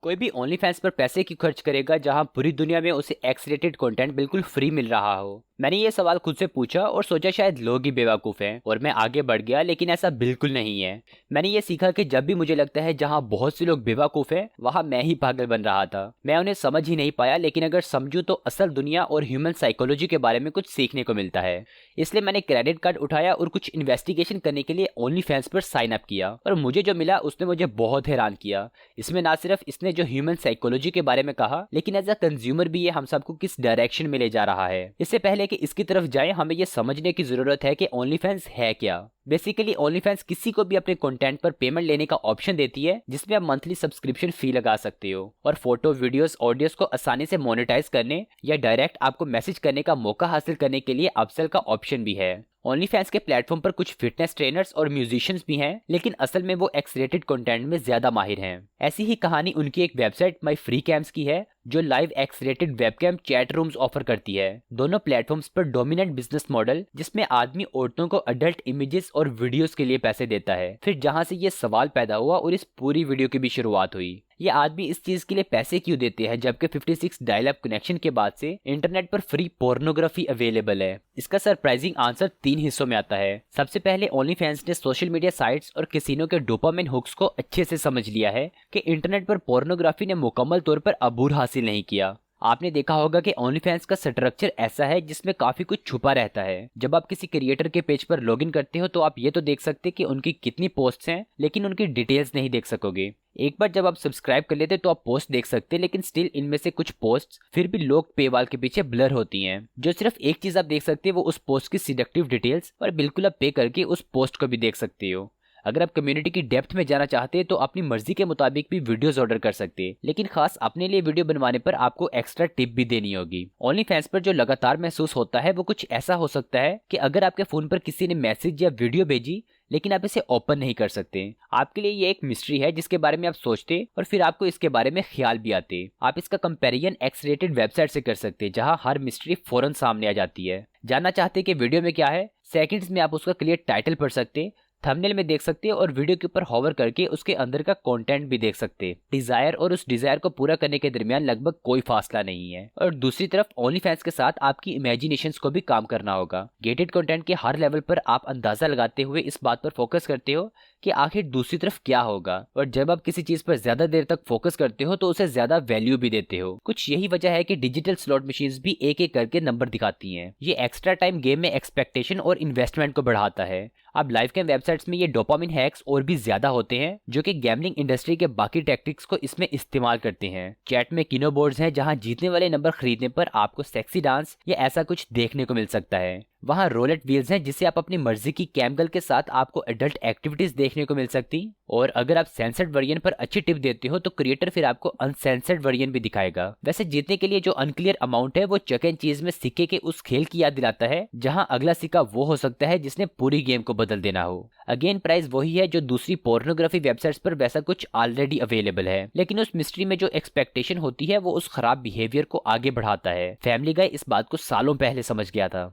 कोई भी only fans पर पैसे क्यों खर्च करेगा जहां पूरी दुनिया में उसे एक्स रेटेड कंटेंट बिल्कुल फ्री मिल रहा हो। मैंने ये सवाल खुद से पूछा और सोचा शायद लोग ही बेवकूफ़ हैं और मैं आगे बढ़ गया, लेकिन ऐसा बिल्कुल नहीं है। मैंने ये सीखा कि जब भी मुझे लगता है जहां बहुत से लोग बेवकूफ़ हैं वहां मैं ही पागल बन रहा था। मैं उन्हें समझ ही नहीं पाया, लेकिन अगर समझूं तो असल दुनिया और ह्यूमन साइकोलॉजी के बारे में कुछ सीखने को मिलता है। इसलिए मैंने क्रेडिट कार्ड उठाया और कुछ इन्वेस्टिगेशन करने के लिए ओनली फैंस पर साइन अप किया और मुझे जो मिला उसने मुझे बहुत हैरान किया। इसमें ना सिर्फ इसने जो ह्यूमन साइकोलॉजी के बारे में कहा, लेकिन एज अ कंज्यूमर भी ये हम सबको किस डायरेक्शन में ले जा रहा है। इससे पहले कि इसकी तरफ जाए हमें यह समझने की जरूरत है कि ओनली फैंस है क्या। बेसिकली ओनली फैंस किसी को भी अपने कंटेंट पर पेमेंट लेने का ऑप्शन देती है, जिसमें आप मंथली सब्सक्रिप्शन फी लगा सकते हो और फोटो, वीडियोस, ऑडियोस को आसानी से मोनेटाइज करने या डायरेक्ट आपको मैसेज करने का मौका हासिल करने के लिए अपसेल का ऑप्शन भी है। ओनली फैंस के प्लेटफॉर्म पर कुछ फिटनेस ट्रेनर्स और म्यूजिशियंस भी हैं, लेकिन असल में वो एक्स रेटेड कंटेंट में ज्यादा माहिर हैं। ऐसी ही कहानी उनकी एक वेबसाइट माई फ्री कैम्स की है, जो live x rated webcam chat rooms offer करती है। दोनों प्लेटफॉर्म्स पर डोमिनेंट बिजनेस मॉडल, जिसमें आदमी औरतों को अडल्ट इमेजेस और वीडियोस के लिए पैसे देता है। फिर जहां से ये सवाल पैदा हुआ और इस पूरी वीडियो की भी शुरुआत हुई, ये आदमी इस चीज के लिए पैसे क्यों देते हैं जबकि 56 डायल अप कनेक्शन के बाद से इंटरनेट पर फ्री पोर्नोग्राफी अवेलेबल है। इसका सरप्राइजिंग आंसर 3 हिस्सों में आता है। सबसे पहले ओनली फैंस ने सोशल मीडिया साइट्स और कैसीनो के डोपामिन हुक्स को अच्छे से समझ लिया है कि इंटरनेट पर पोर्नोग्राफी ने मुकम्मल तौर पर अबूर हासिल नहीं किया। आपने देखा होगा कि ओनली फैंस का स्ट्रक्चर ऐसा है जिसमें काफी कुछ छुपा रहता है। जब आप किसी क्रिएटर के पेज पर लॉगिन करते हो तो आप ये तो देख सकते कि उनकी कितनी पोस्ट्स हैं, लेकिन उनकी डिटेल्स नहीं देख सकोगे। एक बार जब आप सब्सक्राइब कर लेते तो आप पोस्ट देख सकते, लेकिन स्टिल इनमें से कुछ पोस्ट्स फिर भी लोग पेवाल के पीछे ब्लर होती हैं। जो सिर्फ एक चीज आप देख सकते हैं वो उस पोस्ट की सिलेक्टिव डिटेल्स, और बिल्कुल आप पे करके उस पोस्ट को भी देख सकते हो। अगर आप कम्युनिटी की डेप्थ में जाना चाहते हैं तो अपनी मर्जी के मुताबिक भी वीडियोस ऑर्डर कर सकते हैं, लेकिन खास अपने लिए वीडियो बनवाने पर आपको एक्स्ट्रा टिप भी देनी होगी। ओनली फैंस पर जो लगातार महसूस होता है वो कुछ ऐसा हो सकता है कि अगर आपके फोन पर किसी ने मैसेज या वीडियो भेजी लेकिन आप इसे ओपन नहीं कर सकते। आपके लिए ये एक मिस्ट्री है जिसके बारे में आप सोचते और फिर आपको इसके बारे में ख्याल भी आते। आप इसका कंपैरिजन एक्स रेटेड वेबसाइट से कर सकते, जहां हर मिस्ट्री फौरन सामने आ जाती है। जानना चाहते कि वीडियो में क्या है, सेकंड्स में आप उसका क्लियर टाइटल पढ़ सकते, थंबनेल में देख सकते हैं और वीडियो के ऊपर होवर करके उसके अंदर का कंटेंट भी देख सकते हैं। डिजायर और उस डिजायर को पूरा करने के दरमियान लगभग कोई फासला नहीं है। और दूसरी तरफ ओनली फैंस के साथ आपकी इमेजिनेशंस को भी काम करना होगा। गेटेड कंटेंट के हर लेवल पर आप अंदाजा लगाते हुए इस बात पर फोकस करते हो कि आखिर दूसरी तरफ क्या होगा, और जब आप किसी चीज पर ज्यादा देर तक फोकस करते हो तो उसे ज्यादा वैल्यू भी देते हो। कुछ यही वजह है कि डिजिटल स्लॉट मशीन्स भी एक एक करके नंबर दिखाती हैं। ये एक्स्ट्रा टाइम गेम में एक्सपेक्टेशन और इन्वेस्टमेंट को बढ़ाता है। अब लाइव गेम वेबसाइट्स में ये डोपामिन हैक्स और भी ज्यादा होते हैं, जो कि गैम्बलिंग इंडस्ट्री के बाकी टैक्टिक्स को इसमें इस्तेमाल करते हैं। चैट में किनो बोर्ड्स हैं जहां जीतने वाले नंबर खरीदने पर आपको सेक्सी डांस या ऐसा कुछ देखने को मिल सकता है। वहां रोलेट व्हील्स हैं जिससे आप अपनी मर्जी की कैमगल के साथ आपको एडल्ट एक्टिविटीज देखने को मिल सकती। और अगर आप सेंसर्ड वर्जन पर अच्छी टिप देते हो तो क्रिएटर फिर आपको अनसेंसर्ड वर्जन भी दिखाएगा। वैसे जीतने के लिए जो अनक्लियर अमाउंट है वो चक एंड चीज में सिक्के के उस खेल की याद दिलाता है, जहां अगला सिक्का वो हो सकता है जिसने पूरी गेम को बदल देना हो। अगेन प्राइस वही है जो दूसरी पोर्नोग्राफी वेबसाइट्स पर वैसा कुछ ऑलरेडी अवेलेबल है, लेकिन उस मिस्ट्री में जो एक्सपेक्टेशन होती है वो उस खराब बिहेवियर को आगे बढ़ाता है। फैमिली गाय इस बात को सालों पहले समझ गया था।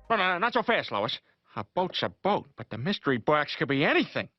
No, not so fast, Lois. A boat's a boat, but the mystery box could be anything.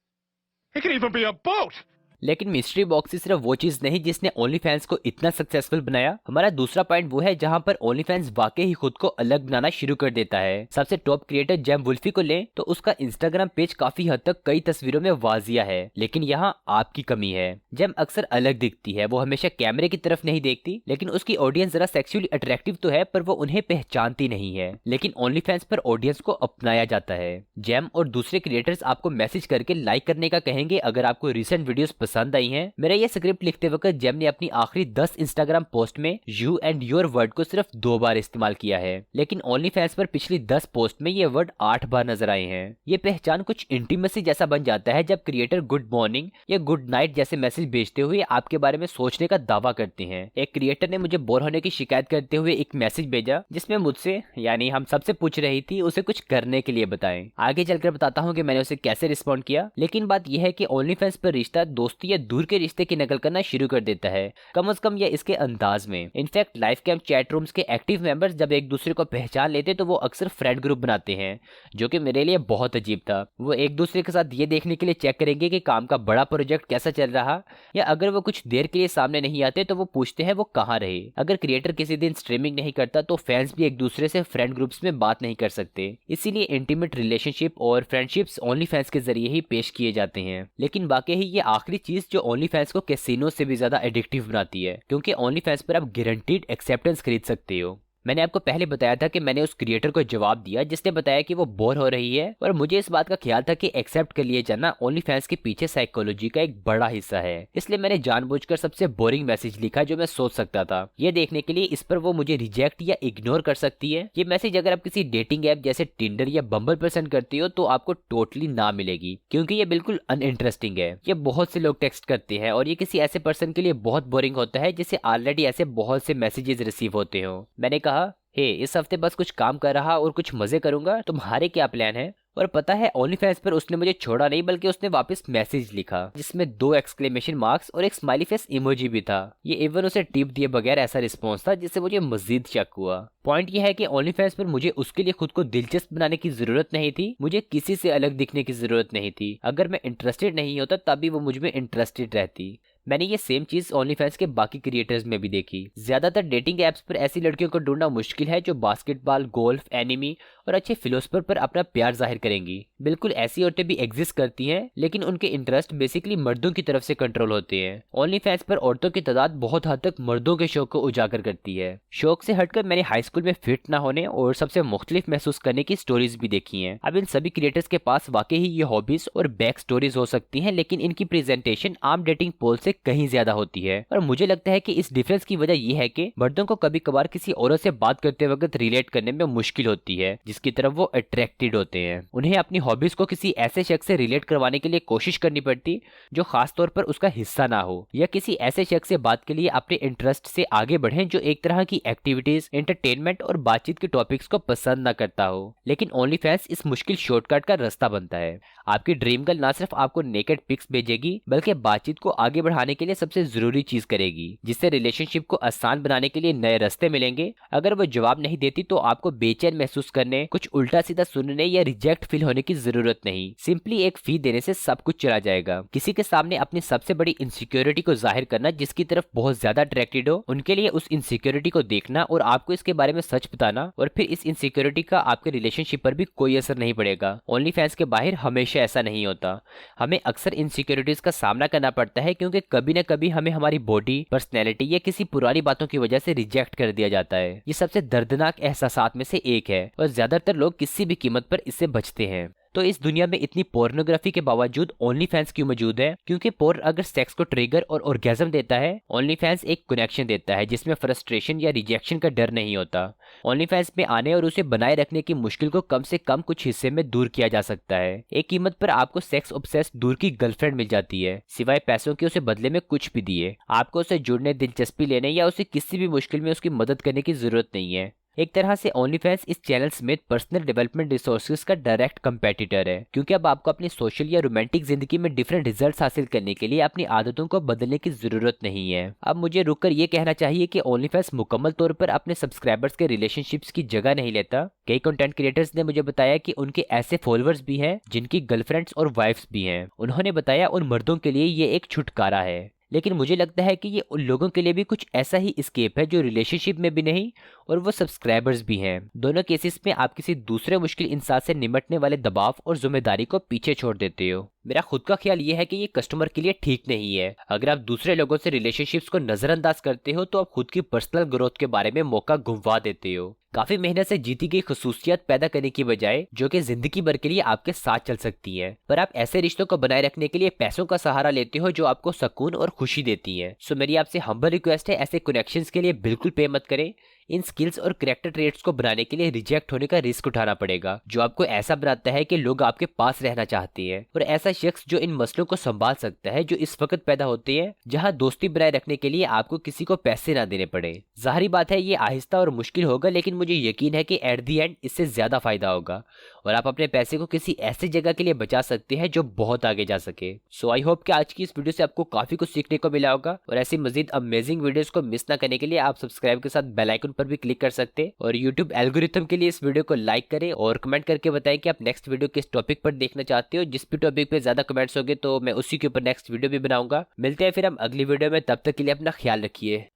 It could even be a boat! लेकिन मिस्ट्री बॉक्स ही सिर्फ वो चीज नहीं जिसने ओनली फैंस को इतना सक्सेसफुल बनाया। हमारा दूसरा पॉइंट वो है जहां पर ओनली फैंस वाकई ही खुद को अलग बनाना शुरू कर देता है। सबसे टॉप क्रिएटर जेम वुल्फी को लें तो उसका इंस्टाग्राम पेज काफी हद तक कई तस्वीरों में वाजिया है, लेकिन यहाँ आपकी कमी है। जेम अक्सर अलग दिखती है, वो हमेशा कैमरे की तरफ नहीं देखती, लेकिन उसकी ऑडियंस जरा सेक्सुअली अट्रैक्टिव तो है पर वो उन्हें पहचानती नहीं है। लेकिन ओनली फैंस पर ऑडियंस को अपनाया जाता है। जेम और दूसरे क्रिएटर्स आपको मैसेज करके लाइक करने का कहेंगे अगर आपको रिसेंट वीडियोस पसंद आई हैं। मेरा ये स्क्रिप्ट लिखते वक्त जेम ने अपनी आखिरी 10 इंस्टाग्राम पोस्ट में यू एंड योर वर्ड को सिर्फ 2 बार इस्तेमाल किया है, लेकिन ओनली फैंस पर पिछली 10 पोस्ट में ये वर्ड 8 बार नजर आए हैं। ये पहचान कुछ इंटीमेसी जैसा बन जाता है जब क्रिएटर गुड मॉर्निंग या गुड नाइट जैसे मैसेज भेजते हुए आपके बारे में सोचने का दावा करते हैं। एक क्रिएटर ने मुझे बोर होने की शिकायत करते हुए एक मैसेज भेजा जिसमें मुझसे यानी हम सबसे पूछ रही थी उसे कुछ करने के लिए बताएं। आगे चलकर बताता हूँ कि मैंने उसे कैसे रिस्पॉन्ड किया, लेकिन बात यह है कि ओनली फैंस पर रिश्ता दोस्ती दोस्त या दूर के रिश्ते की नकल करना शुरू कर देता है, कम से कम या इसके अंदाज में। In fact live camp chat rooms के एक्टिव मेंबर्स जब एक दूसरे को पहचान लेते तो वो अक्सर फ्रेंड ग्रुप बनाते हैं, जो कि मेरे लिए बहुत अजीब था। वो एक दूसरे के साथ ये देखने के लिए चेक करेंगे कि काम का बड़ा प्रोजेक्ट कैसा चल रहा, या अगर वो कुछ देर के लिए सामने नहीं आते तो वो पूछते हैं वो कहाँ रहे। अगर क्रिएटर किसी दिन स्ट्रीमिंग नहीं करता तो फैंस भी एक दूसरे से फ्रेंड ग्रुप्स में बात नहीं कर सकते। इसीलिए इंटीमेट रिलेशनशिप और फ्रेंडशिप्स ओनली फैंस के जरिए ही पेश किए जाते हैं। लेकिन वाकई ही ये आखिरी चीज जो ओनली फैंस को कैसीनो से भी ज्यादा एडिक्टिव बनाती है, क्योंकि ओनली फैंस पर आप गारंटीड एक्सेप्टेंस खरीद सकते हो। मैंने आपको पहले बताया था कि मैंने उस क्रिएटर को जवाब दिया जिसने बताया कि वो बोर हो रही है, और मुझे इस बात का ख्याल था कि एक्सेप्ट कर लिए जाना ओनली फैंस के पीछे साइकोलॉजी का एक बड़ा हिस्सा है। इसलिए मैंने जानबूझकर सबसे बोरिंग मैसेज लिखा जो मैं सोच सकता था, ये देखने के लिए इस पर वो मुझे रिजेक्ट या इग्नोर कर सकती है। ये मैसेज अगर आप किसी डेटिंग ऐप जैसे टिंडर या बम्बल पर सेंड करती हो तो आपको टोटली ना मिलेगी, क्योंकि ये बिल्कुल अनइंटरेस्टिंग है। ये बहुत से लोग टेक्स्ट करते हैं और ये किसी ऐसे पर्सन के लिए बहुत बोरिंग होता है जिसे ऑलरेडी ऐसे बहुत से मैसेजेस रिसीव होते हो। मैंने कहा, हे इस हफ्ते बस कुछ काम कर रहा और कुछ मजे करूंगा, तुम्हारे क्या प्लान है? और पता है ओनली फैंस पर उसने मुझे छोड़ा नहीं, बल्कि उसने वापस मैसेज लिखा जिसमें 2 एक्सक्लेमेशन मार्क्स और एक स्माइली फेस इमोजी भी था। ये इवन उसे टिप दिए बगैर ऐसा रिस्पॉन्स था जिससे मुझे मजीद शक हुआ। पॉइंट ये है कि ओनली फैंस पर मुझे उसके लिए खुद को दिलचस्प बनाने की जरूरत नहीं थी, मुझे किसी से अलग दिखने की जरूरत नहीं थी। अगर मैं इंटरेस्टेड नहीं होता तभी वो मुझ में इंटरेस्टेड रहती। मैंने ये सेम चीज ओनली फैंस के बाकी क्रिएटर्स में भी देखी। ज्यादातर डेटिंग एप्स पर ऐसी लड़कियों को ढूंढना मुश्किल है जो बास्केटबॉल, गोल्फ, एनिमी और अच्छे फिलोसफर पर अपना प्यार जाहिर करेंगी। बिल्कुल ऐसी औरतें भी एग्जिस्ट करती हैं, लेकिन उनके इंटरेस्ट बेसिकली मर्दों की तरफ से कंट्रोल होते हैं। ओनली फैंस पर औरतों की तादाद बहुत हद तक मर्दों के शौक को उजागर करती है। शौक से हटकर मैंने हाई स्कूल में फिट ना होने और सबसे मुख्तलिफ महसूस करने की स्टोरीज भी देखी हैं। अब इन सभी क्रिएटर्स के पास वाकई ही ये हॉबीज और बैक स्टोरीज हो सकती हैं, लेकिन इनकी प्रेजेंटेशन आम डेटिंग पोल से कहीं ज्यादा होती है। और मुझे लगता है कि इस डिफरेंस की वजह यह है कि मर्दों को कभी कभार किसी औरत से बात करते वक्त रिलेट करने में मुश्किल होती है जिसकी तरफ वो अट्रैक्टेड होते हैं। उन्हें अपनी हॉबीज को किसी ऐसे शख्स से रिलेट करवाने के लिए कोशिश करनी पड़ती जो खास तौर पर उसका हिस्सा ना हो, या किसी ऐसे शख्स से बात के लिए अपने इंटरेस्ट से आगे बढ़े जो एक तरह की एक्टिविटीज, एंटरटेनमेंट और बातचीत के टॉपिक्स को पसंद ना करता हो। लेकिन ओनली फैंस इस मुश्किल शॉर्टकट का रास्ता बनता है। आपकी ड्रीम गर्ल ना सिर्फ आपको नेकेड पिक्स भेजेगी, बल्कि बातचीत को आगे बढ़ाने के लिए सबसे जरूरी चीज करेगी, जिससे रिलेशनशिप को आसान बनाने के लिए नए रास्ते मिलेंगे। अगर वो जवाब नहीं देती तो आपको बेचैन महसूस करने, कुछ उल्टा सीधा सुनने या रिजेक्ट फील होने की जरूरत नहीं। सिंपली एक फी देने से सब कुछ चला जाएगा। किसी के सामने अपनी सबसे बड़ी इनसिक्योरिटी को जाहिर करना जिसकी तरफ बहुत ज्यादा अट्रैक्टेड हो, उनके लिए उस इनसिक्योरिटी को देखना और आपको इसके बारे में सच बताना, और फिर इस इनसिक्योरिटी का आपके रिलेशनशिप पर भी कोई असर नहीं पड़ेगा। ओनली फैंस के बाहर हमेशा ऐसा नहीं होता। हमें अक्सर इनसिक्योरिटीज का सामना करना पड़ता है क्योंकि कभी न कभी हमें हमारी बॉडी, पर्सनैलिटी या किसी पुरानी बातों की वजह से रिजेक्ट कर दिया जाता है। ये सबसे दर्दनाक एहसासात में से एक है और ज्यादातर लोग किसी भी कीमत पर इससे बचते हैं। तो इस दुनिया में इतनी पोर्नोग्राफी के बावजूद ओनली फैंस क्यों मौजूद है? क्योंकि पोर्न अगर सेक्स को ट्रिगर और ऑर्गेजम देता है, ओनली फैंस एक कनेक्शन देता है जिसमें फ्रस्ट्रेशन या रिजेक्शन का डर नहीं होता। ओनली फैंस में आने और उसे बनाए रखने की मुश्किल को कम से कम कुछ हिस्से में दूर किया जा सकता है। एक कीमत पर आपको सेक्स ऑब्सेस्ड दूर की गर्लफ्रेंड मिल जाती है, सिवाय पैसों के उसे बदले में कुछ भी दिए। आपको उसे जुड़ने, दिलचस्पी लेने या उसे किसी भी मुश्किल में उसकी मदद करने की जरूरत नहीं है। एक तरह से ओनली फैंस इस चैनल समेत पर्सनल डेवलपमेंट रिसोर्सेज का डायरेक्ट कंपेटिटर है, क्योंकि अब आपको अपनी सोशल या रोमांटिक जिंदगी में डिफरेंट रिजल्ट्स हासिल करने के लिए अपनी आदतों को बदलने की जरूरत नहीं है। अब मुझे रुककर ये कहना चाहिए कि ओनली फैंस मुकम्मल तौर पर अपने सब्सक्राइबर्स के रिलेशनशिप्स की जगह नहीं लेता। कई कंटेंट क्रिएटर्स ने मुझे बताया कि उनके ऐसे फॉलोअर्स भी हैं जिनकी गर्लफ्रेंड्स और वाइफ्स भी हैं। उन्होंने बताया उन मर्दों के लिए ये एक छुटकारा है, लेकिन मुझे लगता है कि ये उन लोगों के लिए भी कुछ ऐसा ही एस्केप है जो रिलेशनशिप में भी नहीं और वो सब्सक्राइबर्स भी हैं। दोनों केसेस में आप किसी दूसरे मुश्किल इंसान से निपटने वाले दबाव और जिम्मेदारी को पीछे छोड़ देते हो। मेरा खुद का ख्याल ये है कि ये कस्टमर के लिए ठीक नहीं है। अगर आप दूसरे लोगों से रिलेशनशिप्स को नजरअंदाज करते हो तो आप खुद की पर्सनल ग्रोथ के बारे में मौका गुंवा देते हो। काफी मेहनत से जीती गई खसूसियत पैदा करने की बजाय जो कि जिंदगी भर के लिए आपके साथ चल सकती है, पर आप ऐसे रिश्तों को बनाए रखने के लिए पैसों का सहारा लेते हो जो आपको सुकून और खुशी देती है। सो मेरी आपसे हम्बल रिक्वेस्ट है, ऐसे कनेक्शंस के लिए बिल्कुल पे मत करें। इन स्किल्स और कैरेक्टर ट्रेट्स को बनाने के लिए रिजेक्ट होने का रिस्क उठाना पड़ेगा, जो आपको ऐसा बनाता है कि लोग आपके पास रहना चाहते हैं, और ऐसा शख्स जो इन मसलों को संभाल सकता है जो इस वक्त पैदा होते हैं जहां दोस्ती बनाए रखने के लिए आपको किसी को पैसे ना देने पड़े। जाहिर बात है ये आहिस्ता और मुश्किल होगा, लेकिन मुझे यकीन है कि एट दी एंड इससे ज्यादा फायदा होगा। और आप अपने पैसे को किसी ऐसी जगह के लिए बचा सकते हैं जो बहुत आगे जा सके। सो आई होप कि आज की इस वीडियो से आपको काफी कुछ सीखने को मिला होगा, और ऐसी मजीद अमेजिंग वीडियोस को मिस ना करने के लिए आप सब्सक्राइब के साथ बेल आइकन पर भी क्लिक कर सकते हैं, और यूट्यूब एल्गोरिथम के लिए इस वीडियो को लाइक करें और कमेंट करके बताएं कि आप नेक्स्ट वीडियो किस टॉपिक पर देखना चाहते हो। जिस भी टॉपिक पे ज्यादा कमेंट्स होंगे तो मैं उसी के ऊपर नेक्स्ट वीडियो भी बनाऊंगा। मिलते हैं फिर हम अगली वीडियो में, तब तक के लिए अपना ख्याल रखिए।